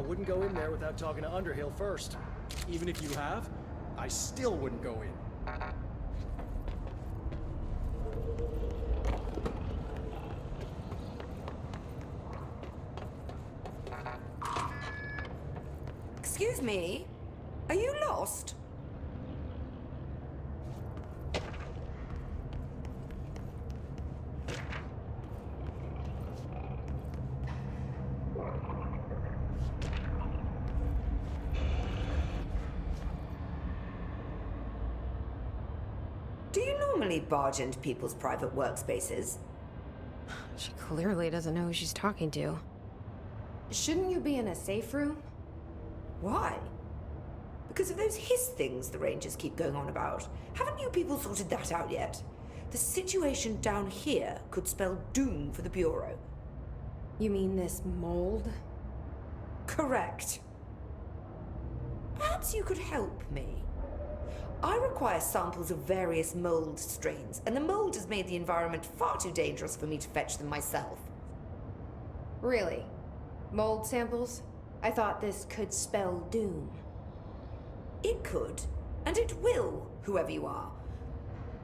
wouldn't go in there without talking to Underhill first. Even if you have, I still wouldn't go in. Excuse me? Are you lost? Do you normally barge into people's private workspaces? She clearly doesn't know who she's talking to. Shouldn't you be in a safe room? Why? Because of those hiss things the Rangers keep going on about. Haven't you people sorted that out yet? The situation down here could spell doom for the Bureau. You mean this mold? Correct. Perhaps you could help me. I require samples of various mold strains, and the mold has made the environment far too dangerous for me to fetch them myself. Really? Mold samples? I thought this could spell doom. It could, and it will, whoever you are.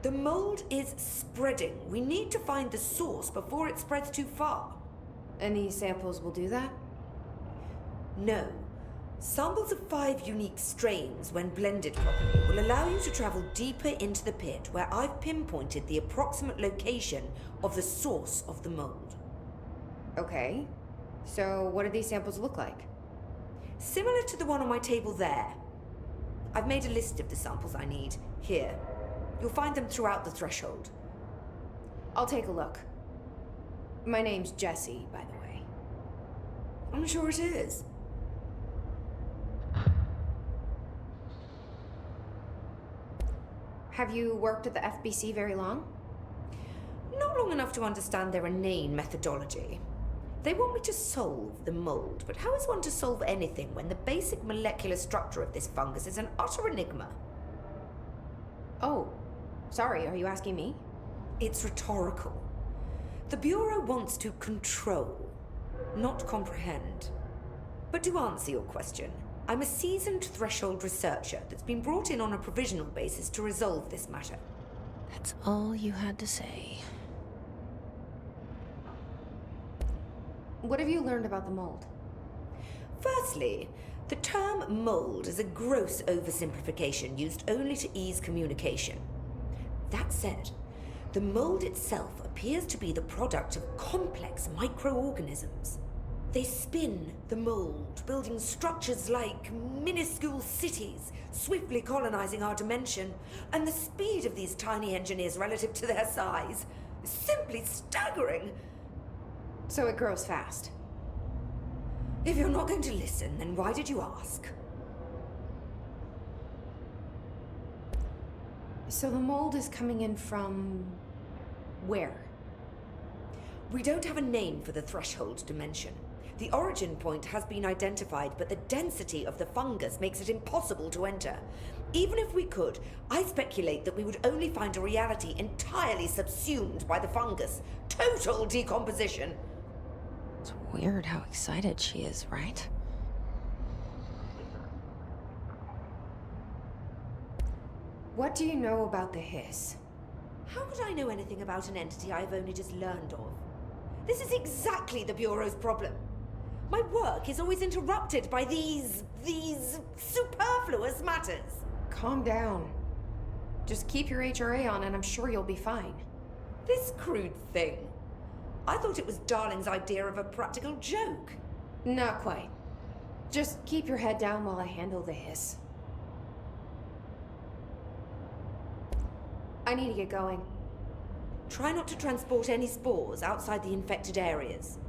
The mold is spreading. We need to find the source before it spreads too far. And these samples will do that? No. Samples of 5 unique strains, when blended properly, will allow you to travel deeper into the pit, where I've pinpointed the approximate location of the source of the mold. Okay. So what do these samples look like? Similar to the one on my table there. I've made a list of the samples I need. Here. You'll find them throughout the threshold. I'll take a look. My name's Jessie, by the way. I'm sure it is. Have you worked at the FBC very long? Not long enough to understand their inane methodology. They want me to solve the mold, but how is one to solve anything when the basic molecular structure of this fungus is an utter enigma? Oh, sorry, are you asking me? It's rhetorical. The Bureau wants to control, not comprehend. But to answer your question, I'm a seasoned threshold researcher that's been brought in on a provisional basis to resolve this matter. That's all you had to say. What have you learned about the mold? Firstly, the term mold is a gross oversimplification used only to ease communication. That said, the mold itself appears to be the product of complex microorganisms. They spin the mold, building structures like minuscule cities, swiftly colonizing our dimension, and the speed of these tiny engineers relative to their size is simply staggering. So it grows fast. If you're not going to listen, then why did you ask? So the mold is coming in from... where? We don't have a name for the threshold dimension. The origin point has been identified, but the density of the fungus makes it impossible to enter. Even if we could, I speculate that we would only find a reality entirely subsumed by the fungus. Total decomposition. It's weird how excited she is, right? What do you know about the hiss? How could I know anything about an entity I've only just learned of? This is exactly the Bureau's problem. My work is always interrupted by these superfluous matters. Calm down. Just keep your HRA on and I'm sure you'll be fine. This crude thing. I thought it was Darling's idea of a practical joke. Not quite. Just keep your head down while I handle the hiss. I need to get going. Try not to transport any spores outside the infected areas.